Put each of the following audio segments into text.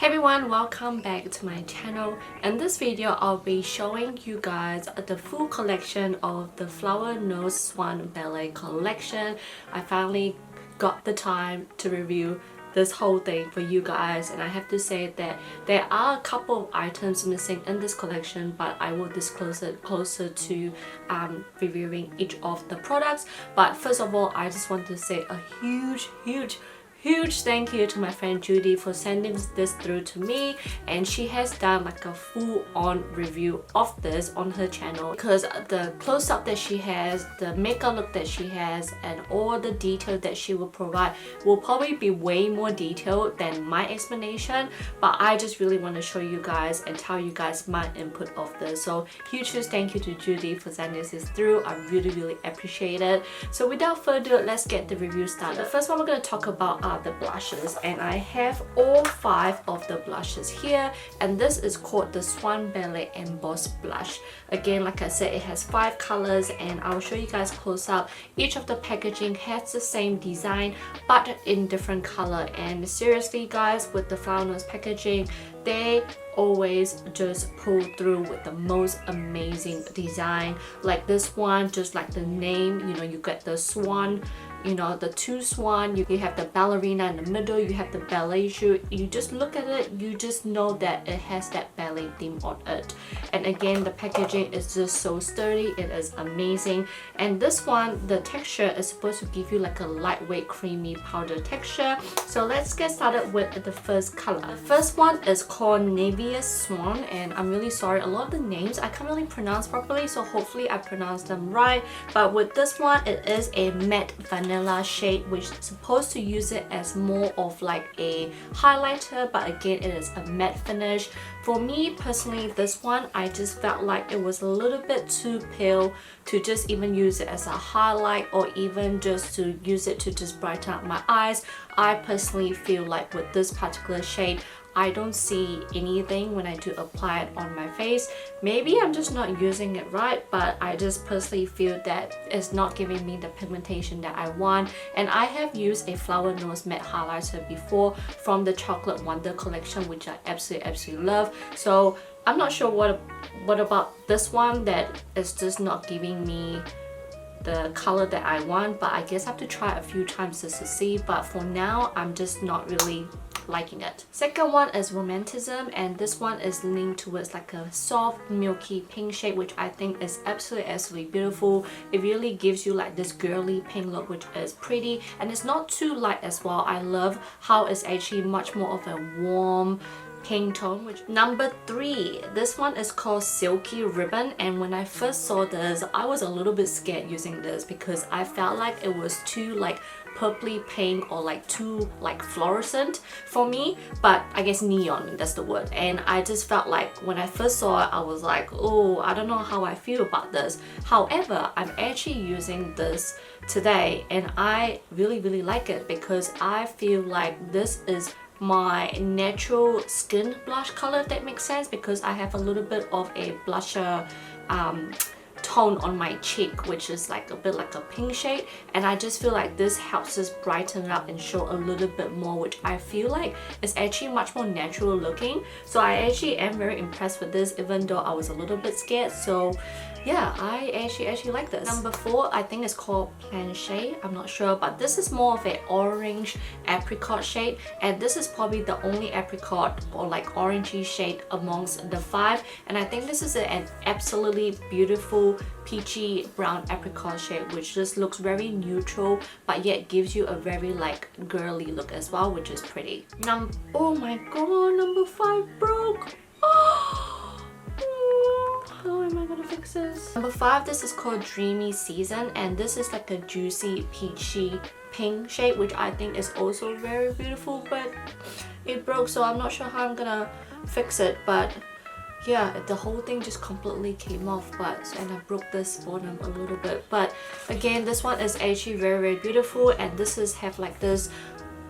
Hey everyone, welcome back to my channel. In this video, I'll be showing you guys the full collection of the Flower Nose Swan Ballet collection. I finally got the time to review this whole thing for you guys, and I have to say that there are a couple of items missing in this collection, but I will disclose it closer to reviewing each of the products. But first of all, I just want to say a huge thank you to my friend Judy for sending this through to me, and she has done like a full-on review of this on her channel because the close-up that she has, the makeup look that she has, and all the detail that she will provide will probably be way more detailed than my explanation, but I just really want to show you guys and tell you guys my input of this. So huge thank you to Judy for sending this through. I really appreciate it. So without further ado, let's get the review started. The first one we're going to talk about are the blushes, and I have all 5 of the blushes here, and this is called the Swan Ballet embossed blush. Again, like I said, it has 5 colors, and I'll show you guys close up. Each of the packaging has the same design but in different color, and seriously guys, with the Flower Nose packaging, they always just pull through with the most amazing design. Like this one, just like the name, you know, you get the swan, you know, the 2 swan, you have the ballerina in the middle, you have the ballet shoe. You just look at it, you just know that it has that ballet theme on it. And again, the packaging is just so sturdy, it is amazing. And this one, the texture is supposed to give you like a lightweight creamy powder texture. So let's get started with the first color. The first one is called Navy Swan, and I'm really sorry, a lot of the names I can't really pronounce properly, so hopefully I pronounced them right. But with this one, it is a matte vanilla shade, which is supposed to use it as more of like a highlighter, but again, it is a matte finish. For me personally, this one, I just felt like it was a little bit too pale to just even use it as a highlight, or even just to use it to just brighten up my eyes. I personally feel like with this particular shade, I don't see anything when I do apply it on my face. Maybe I'm just not using it right, but I just personally feel that it's not giving me the pigmentation that I want. And I have used a Flower Nose matte highlighter before from the Chocolate Wonder collection, which I absolutely love. So I'm not sure what about this one that is just not giving me the color that I want, but I guess I have to try a few times just to see. But for now, I'm just not really liking it. Second one is Romanticism, and this one is leaning towards like a soft milky pink shade, which I think is absolutely beautiful. It really gives you like this girly pink look, which is pretty, and it's not too light as well. I love how it's actually much more of a warm pink tone. Which number 3, this one is called Silky Ribbon, and when I first saw this, I was a little bit scared using this because I felt like it was too like purpley pink, or like too like fluorescent for me, but I guess neon, that's the word. And I just felt like when I first saw it, I was like, oh, I don't know how I feel about this. However, I'm actually using this today, and I really like it because I feel like this is my natural skin blush color, if that makes sense, because I have a little bit of a blusher tone on my cheek, which is like a bit like a pink shade, and I just feel like this helps us brighten up and show a little bit more, which I feel like is actually much more natural looking. So I actually am very impressed with this, even though I was a little bit scared. So yeah, I actually like this. Number 4, I think it's called Planche, I'm not sure, but this is more of an orange apricot shade, and this is probably the only apricot or like orangey shade amongst the 5, and I think this is an absolutely beautiful peachy brown apricot shade, which just looks very neutral but yet gives you a very like girly look as well, which is pretty. Oh my god, number 5 broke. How am I gonna fix this? Number 5, this is called Dreamy Season, and this is like a juicy peachy pink shade, which I think is also very beautiful, but it broke, so I'm not sure how I'm gonna fix it. But yeah, the whole thing just completely came off, and I broke this bottom a little bit. But again, this one is actually very beautiful, and this is have like this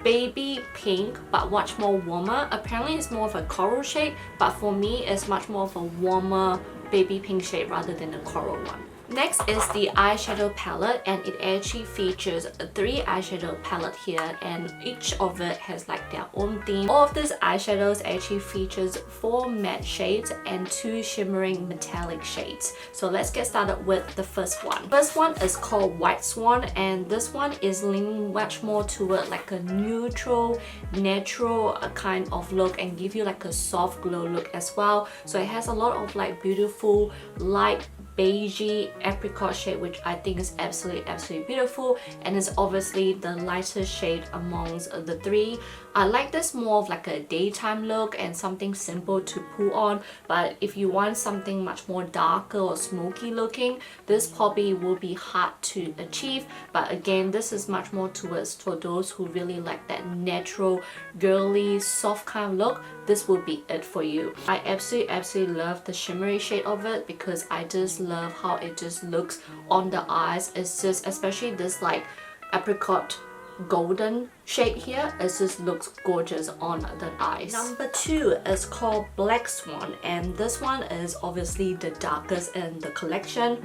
baby pink but much more warmer. Apparently it's more of a coral shade, but for me it's much more of a warmer baby pink shade rather than a coral one. Next is the eyeshadow palette, and it actually features 3 eyeshadow palette here, and each of it has like their own theme. All of these eyeshadows actually features 4 matte shades and 2 shimmering metallic shades. So let's get started with the first one. First one is called White Swan, and this one is leaning much more toward like a neutral, natural kind of look and give you like a soft glow look as well. So it has a lot of like beautiful light beigey apricot shade, which I think is absolutely beautiful, and is obviously the lighter shade amongst the 3. I like this more of like a daytime look and something simple to pull on, but if you want something much more darker or smoky looking, this probably will be hard to achieve. But again, this is much more towards for those who really like that natural, girly, soft kind of look. This will be it for you. I absolutely love the shimmery shade of it because I just love how it just looks on the eyes. It's just, especially this like apricot golden shade here, it just looks gorgeous on the eyes. Number 2 is called Black Swan, and this one is obviously the darkest in the collection,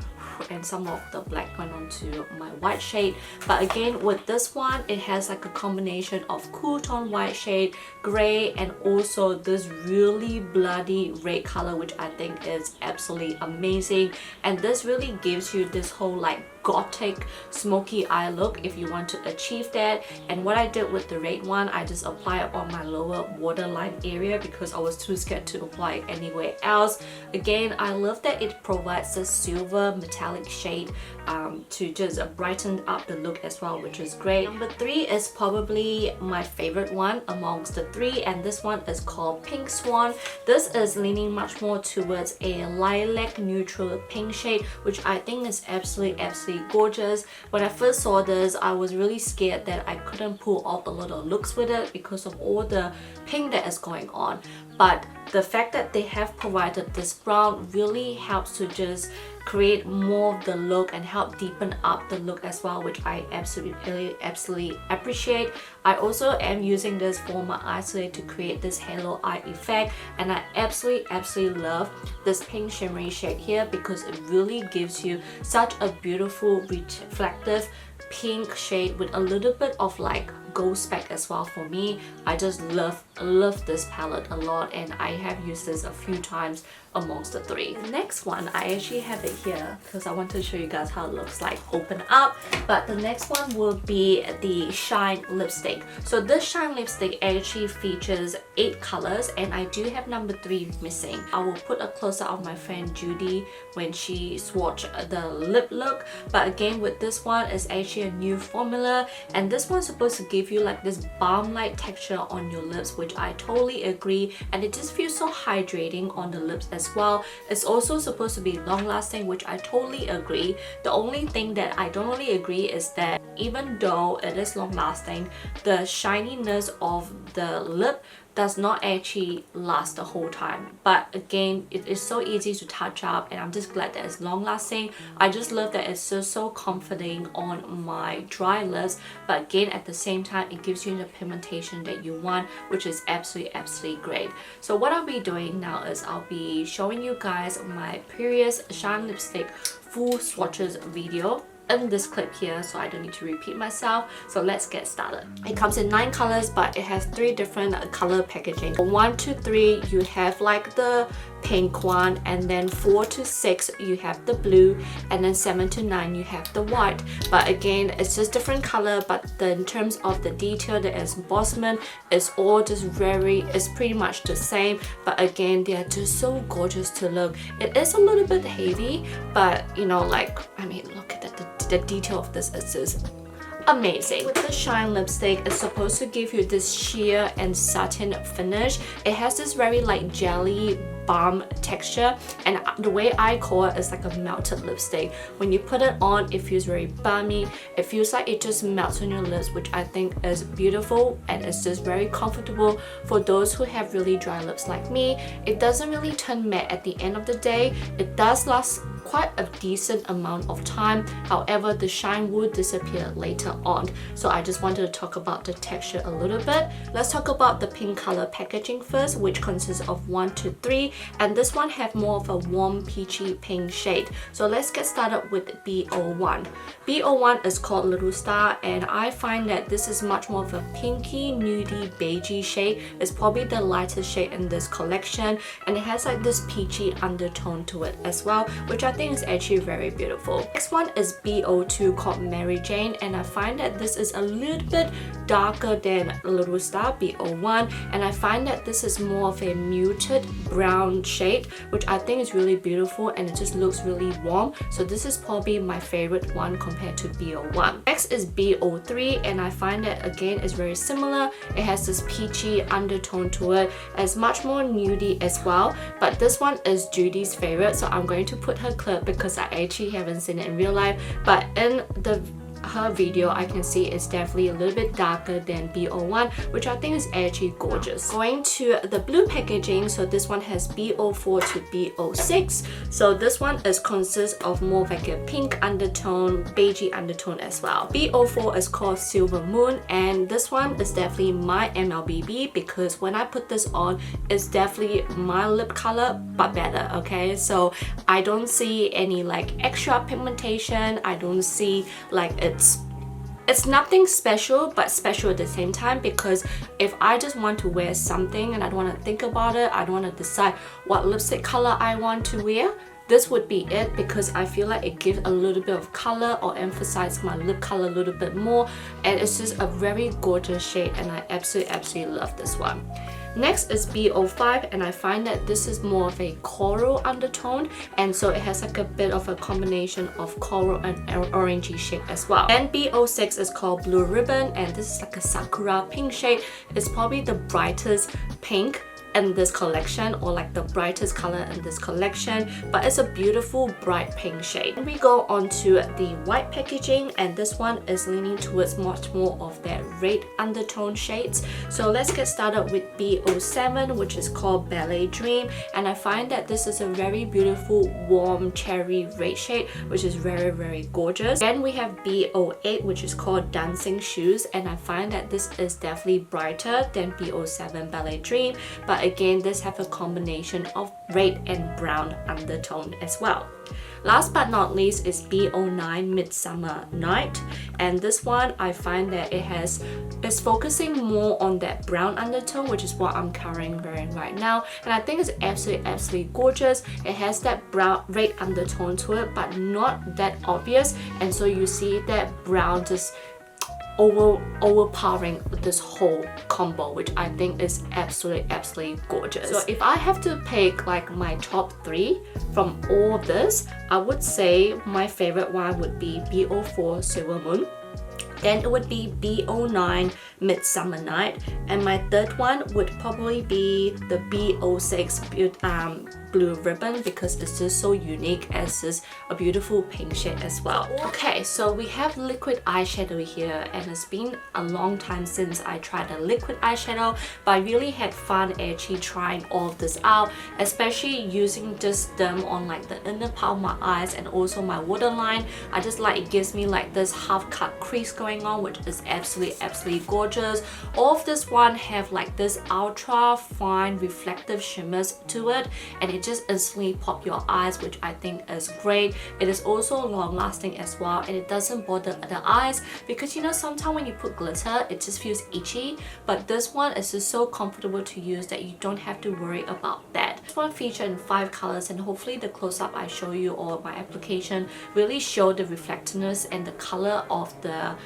and some of the black went onto my white shade. But again, with this one, it has like a combination of cool tone white shade, gray, and also this really bloody red color, which I think is absolutely amazing. And this really gives you this whole like gothic smoky eye look if you want to achieve that. And what I did with the red one, I just apply it on my lower waterline area because I was too scared to apply it anywhere else. Again, I love that it provides a silver metallic shade to just brighten up the look as well, which is great. Number 3 is probably my favorite one amongst the 3, and this one is called Pink Swan. This is leaning much more towards a lilac neutral pink shade, which I think is absolutely gorgeous. When I first saw this, I was really scared that I couldn't pull off a lot of looks with it because of all the pink that is going on. But the fact that they have provided this brown really helps to just create more of the look and help deepen up the look as well, which I absolutely appreciate. I also am using this for my eyes today to create this halo eye effect, and I absolutely love this pink shimmery shade here because it really gives you such a beautiful reflective pink shade with a little bit of like gold speck as well. For me, I just love this palette a lot, and I have used this a few times amongst the 3. The next one, I actually have it here because I want to show you guys how it looks like open up. But the next one will be the Shine lipstick. So this Shine lipstick actually features 8 colors, and I do have number 3 missing. I will put a close-up of my friend Judy when she swatched the lip look. But again, with this one, it's actually a new formula, and this one's supposed to give you like this balm-like texture on your lips, which I totally agree, and it just feels so hydrating on the lips as well. It's also supposed to be long-lasting, which I totally agree. The only thing that I don't really agree is that even though it is long-lasting, the shininess of the lip does not actually last the whole time. But again, it is so easy to touch up, and I'm just glad that it's long lasting. I just love that it's so comforting on my dry lips, but again, at the same time, it gives you the pigmentation that you want, which is absolutely great. So what I'll be doing now is I'll be showing you guys my previous Shine lipstick full swatches video in this clip here, so I don't need to repeat myself. So let's get started. It comes in 9 colors, but it has 3 different color packaging. 1 to 3 you have like the pink one, and then 4 to 6 you have the blue, and then 7 to 9 you have the white. But again, it's just different color, but in terms of the detail, the embossment is all just it's pretty much the same. But again, they are just so gorgeous to look. It is a little bit heavy, but you know, like, I mean, look at the detail of this is just amazing. With the Shine lipstick, it's supposed to give you this sheer and satin finish. It has this very like jelly balm texture, and the way I call it is like a melted lipstick. When you put it on, it feels very balmy. It feels like it just melts on your lips, which I think is beautiful, and it's just very comfortable for those who have really dry lips like me. It doesn't really turn matte at the end of the day. It does last quite a decent amount of time. However, the shine will disappear later on. So I just wanted to talk about the texture a little bit. Let's talk about the pink color packaging first, which consists of 1, 2, 3, and this one have more of a warm peachy pink shade. So let's get started with B01. B01 is called Little Star, and I find that this is much more of a pinky, nudie, beigey shade. It's probably the lightest shade in this collection, and it has like this peachy undertone to it as well, which I think is actually very beautiful. Next one is B02 called Mary Jane, and I find that this is a little bit darker than Little Star B01, and I find that this is more of a muted brown shade, which I think is really beautiful, and it just looks really warm. So this is probably my favorite one compared to B01. Next is B03, and I find that again is very similar. It has this peachy undertone to it. It's much more nudie as well, but this one is Judy's favorite, so I'm going to put her clip because I actually haven't seen it in real life, but in her video I can see it's definitely a little bit darker than B01, which I think is actually gorgeous. Going to the blue packaging, so this one has B04 to B06. So this one consists of more of like a pink undertone, beigey undertone as well. B04 is called Silver Moon, and this one is definitely my MLBB because when I put this on, it's definitely my lip color but better, okay? So I don't see any like extra pigmentation. I don't see like it's nothing special, but special at the same time, because if I just want to wear something and I don't want to think about it, I don't want to decide what lipstick color I want to wear, this would be it, because I feel like it gives a little bit of color or emphasize my lip color a little bit more, and it's just a very gorgeous shade, and I absolutely love this one. Next is B05, and I find that this is more of a coral undertone, and so it has like a bit of a combination of coral and orangey shade as well. And B06 is called Blue Ribbon, and this is like a sakura pink shade. It's probably the brightest pink in this collection, or like the brightest color in this collection, but it's a beautiful bright pink shade. And we go on to the white packaging, and this one is leaning towards much more of that red undertone shades. So let's get started with B07, which is called Ballet Dream, and I find that this is a very beautiful warm cherry red shade, which is very gorgeous. Then we have B08, which is called Dancing Shoes, and I find that this is definitely brighter than B07 Ballet Dream, but again, this have a combination of red and brown undertone as well. Last but not least is B09 Midsummer Night, and this one I find that it's focusing more on that brown undertone, which is what I'm currently wearing right now, and I think it's absolutely gorgeous. It has that brown red undertone to it, but not that obvious, and so you see that brown just overpowering this whole combo, which I think is absolutely gorgeous. So if I have to pick like my top 3 from all of this, I would say my favorite one would be B04 Silver Moon, then it would be B09 Midsummer Night, and my third one would probably be the B06 Blue Ribbon, because it's just so unique, as is a beautiful pink shade as well. Okay, so we have liquid eyeshadow here, and it's been a long time since I tried a liquid eyeshadow, but I really had fun actually trying all of this out, especially using just them on like the inner part of my eyes and also my waterline. I just like it gives me like this half cut crease going on, which is absolutely gorgeous. All of this one have like this ultra fine reflective shimmers to it, and it just instantly pop your eyes, which I think is great. It is also long lasting as well, and it doesn't bother the eyes, because you know sometimes when you put glitter it just feels itchy, but this one is just so comfortable to use that you don't have to worry about that. This one featured in 5 colors, and hopefully the close-up I show you or my application really show the reflectiveness and the color of the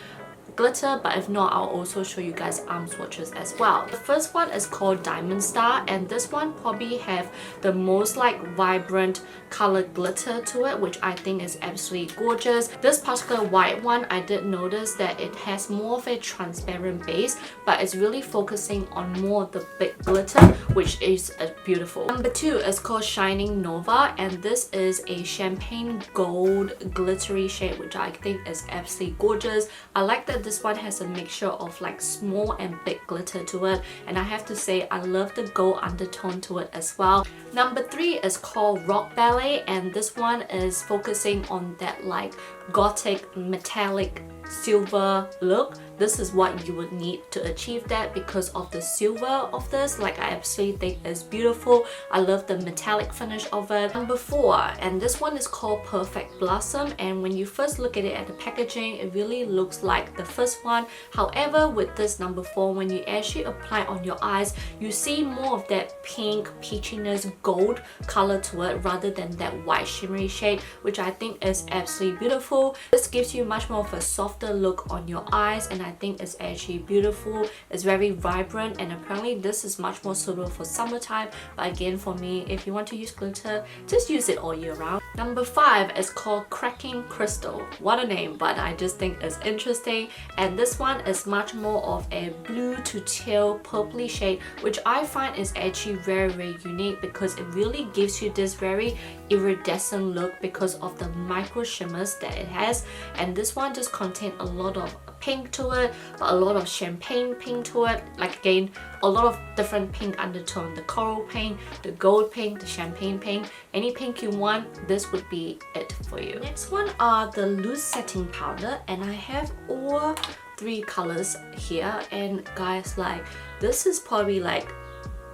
glitter, but if not, I'll also show you guys arm swatches as well. The first one is called Diamond Star, and this one probably have the most like vibrant colored glitter to it, which I think is absolutely gorgeous. This particular white one, I did notice that it has more of a transparent base, but it's really focusing on more of the big glitter, which is beautiful. Number 2 is called Shining Nova, and this is a champagne gold glittery shade, which I think is absolutely gorgeous. I like that that this one has a mixture of like small and big glitter to it, and I have to say I love the gold undertone to it as well. Number 3 is called Rock Ballet, and this one is focusing on that like gothic metallic silver look. This is what you would need to achieve that because of the silver of this. Like, I absolutely think it's beautiful. I love the metallic finish of it. Number 4, and this one is called Perfect Blossom, and when you first look at it at the packaging, it really looks like the first one. However, with this number 4, when you actually apply on your eyes, you see more of that pink peachiness gold color to it rather than that white shimmery shade, which I think is absolutely beautiful. This gives you much more of a softer look on your eyes, and I think it's actually beautiful. It's very vibrant, and apparently this is much more suitable for summertime, but again, for me, if you want to use glitter, just use it all year round. Number 5 is called Cracking Crystal. What a name, but I just think it's interesting, and this one is much more of a blue to teal purpley shade, which I find is actually very unique because it really gives you this very iridescent look because of the micro shimmers that it has. And this one just contains a lot of pink to it, but a lot of champagne pink to it. Like, again, a lot of different pink undertone, the coral pink, the gold pink, the champagne pink. Any pink you want, this would be it for you. Next one are the loose setting powder, and I have all 3 colors here, and guys, like, this is probably like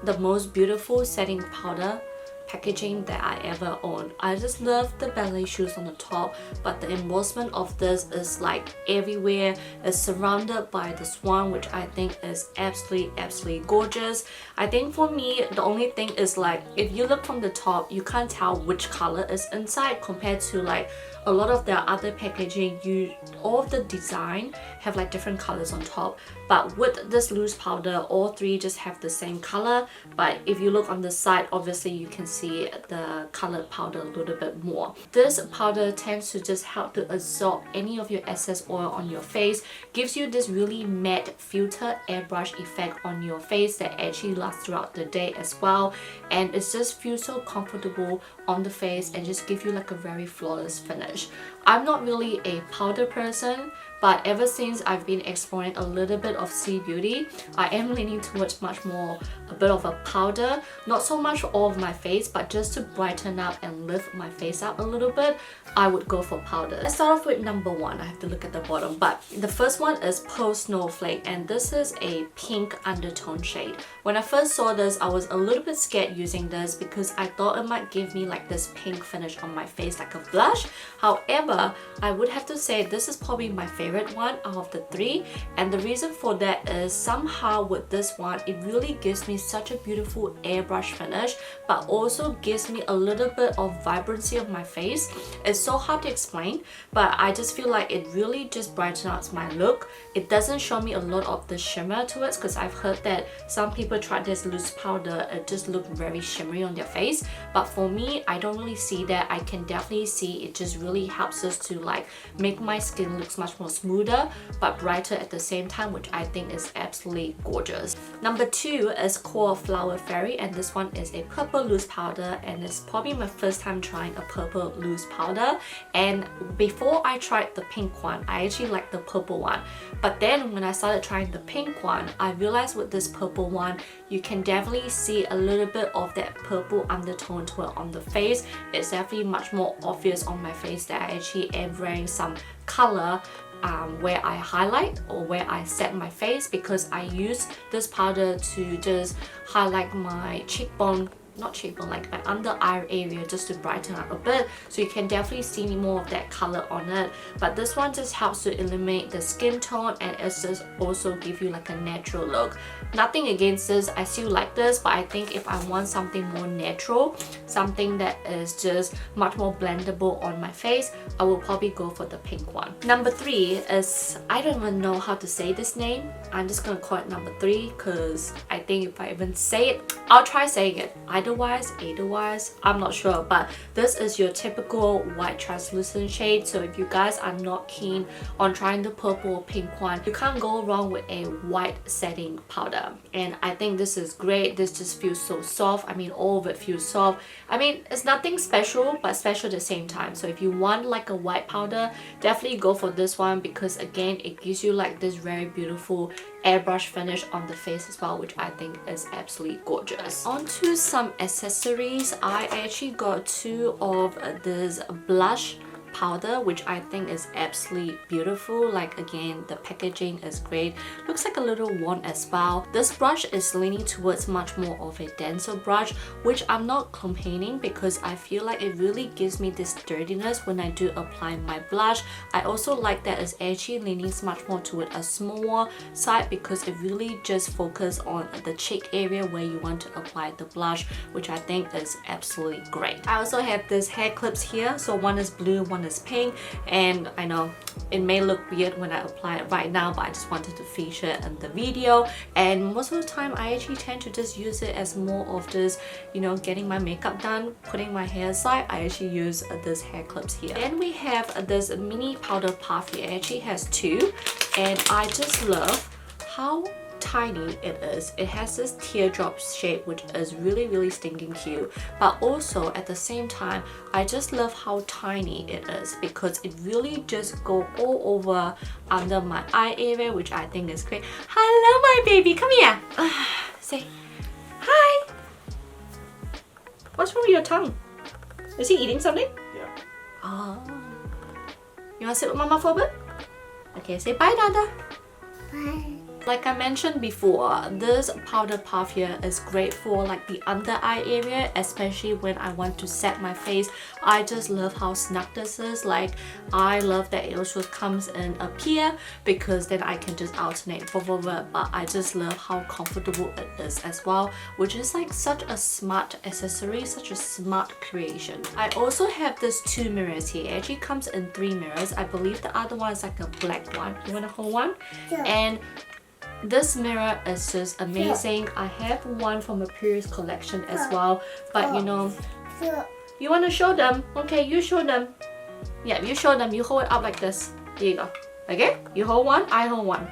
the most beautiful setting powder packaging that I ever owned. I just love the ballet shoes on the top, but the embossment of this is like everywhere. It's surrounded by the swan, which I think is absolutely gorgeous. I think for me, the only thing is like, if you look from the top, you can't tell which color is inside compared to like a lot of their other packaging. All of the design have like different colors on top, but with this loose powder, all 3 just have the same color. But if you look on the side, obviously you can see the colored powder a little bit more. This powder tends to just help to absorb any of your excess oil on your face, gives you this really matte filter airbrush effect on your face that actually lasts throughout the day as well, and it just feels so comfortable on the face and just give you like a very flawless finish. I'm not really a powder person, but ever since I've been exploring a little bit of sea beauty, I am leaning towards much more a bit of a powder, not so much all of my face, but just to brighten up and lift my face up a little bit, I would go for powder. Let's start off with number 1. I have to look at the bottom, but the first one is Pearl Snowflake, and this is a pink undertone shade. When I first saw this, I was a little bit scared using this because I thought it might give me like this pink finish on my face, like a blush. However, I would have to say this is probably my favorite one out of the 3, and the reason for that is somehow with this one, it really gives me such a beautiful airbrush finish, but also gives me a little bit of vibrancy of my face. It's so hard to explain, but I just feel like it really just brightens up my look. It doesn't show me a lot of the shimmer to it, because I've heard that some people try this loose powder, it just looks very shimmery on their face, but for me, I don't really see that. I can definitely see it just really helps us to like make my skin looks much more smoother but brighter at the same time, which I think is absolutely gorgeous. Number 2 is called Flower Fairy, and this one is a purple loose powder, and it's probably my first time trying a purple loose powder. And before I tried the pink one, I actually liked the purple one, but then when I started trying the pink one, I realized with this purple one, you can definitely see a little bit of that purple undertone to it on the face. It's definitely much more obvious on my face that I actually am wearing some color where I highlight or where I set my face, because I use this powder to just highlight my cheekbone, not cheekbone, like my under eye area, just to brighten up a bit, so you can definitely see more of that color on it. But this one just helps to eliminate the skin tone, and it just also give you like a natural look. Nothing against this, I still like this, but I think if I want something more natural, something that is just much more blendable on my face, I will probably go for the pink one. Number 3 is, I don't even know how to say this name. I'm just gonna call it number 3 because I think if I even say it, I'll try saying it. I Edelweiss, I'm not sure, but this is your typical white translucent shade. So if you guys are not keen on trying the purple or pink one, you can't go wrong with a white setting powder. And I think this is great. This just feels so soft. I mean, all of it feels soft. I mean, it's nothing special, but special at the same time. So if you want like a white powder, definitely go for this one, because again, it gives you like this very beautiful airbrush finish on the face as well, which I think is absolutely gorgeous. Onto some accessories. I actually got two of this blush powder, which I think is absolutely beautiful. Like, again, the packaging is great. Looks like a little wand as well. This brush is leaning towards much more of a denser brush, which I'm not complaining, because I feel like it really gives me this sturdiness when I do apply my blush. I also like that it's actually leaning much more toward a smaller side, because it really just focuses on the cheek area where you want to apply the blush, which I think is absolutely great. I also have this hair clips here. So one is blue, one is pink, and I know it may look weird when I apply it right now, but I just wanted to feature it in the video. And most of the time I actually tend to just use it as more of this, you know, getting my makeup done, putting my hair aside. I actually use this hair clips here. Then we have this mini powder puff here. It actually has two, and I just love how tiny it is. It has this teardrop shape, which is really stinking cute, but also at the same time I just love how tiny it is, because it really just go all over under my eye area, which I think is great. Hello my baby, come here. Say hi. What's wrong with your tongue? Is he eating something? Yeah. Oh, you want to sit with mama for a bit? Okay, say bye Dada. Bye. Like I mentioned before, this powder puff here is great for like the under eye area, especially when I want to set my face. I just love how snug this is. Like, I love that it also comes in up here, because then I can just alternate both of it, but I just love how comfortable it is as well, which is like such a smart accessory, such a smart creation. I also have this two mirrors here. It actually comes in 3 mirrors. I believe the other one is like a black one. You want to hold one? Yeah. And this mirror is just amazing. I have one from a previous collection as well, but you know, you want to show them? Okay, you show them. Yeah, you show them. You hold it up like this. Here you go. Okay, you hold one, I hold one.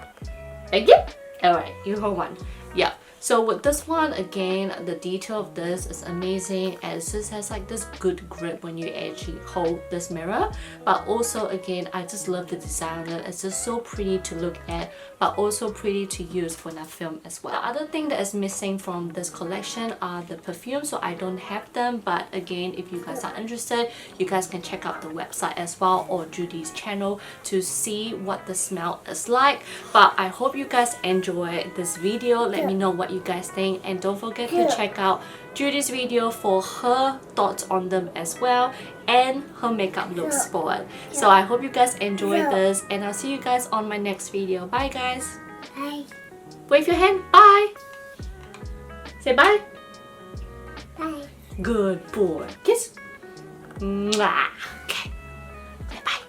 Okay? Alright, you hold one. Yeah. So with this one, again, the detail of this is amazing, and it just has like this good grip when you actually hold this mirror. But also, again, I just love the design of it. It's just so pretty to look at, but also pretty to use when I film as well. The other thing that is missing from this collection are the perfumes, so I don't have them. But again, if you guys are interested, you guys can check out the website as well, or Judy's channel, to see what the smell is like. But I hope you guys enjoy this video. Let me know what you guys think, and don't forget to check out Judy's video for her thoughts on them as well, and her makeup looks for it. So I hope you guys enjoy this, and I'll see you guys on my next video. Bye guys. Bye. Wave your hand. Bye. Say bye. Bye. Good boy. Kiss. Mwah. Okay. Say bye.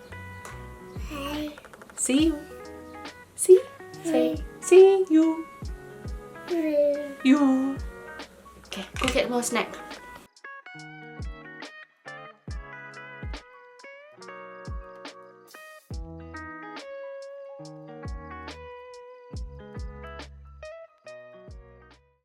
Bye. See you. See? Say see you. You. Okay, go get more snack.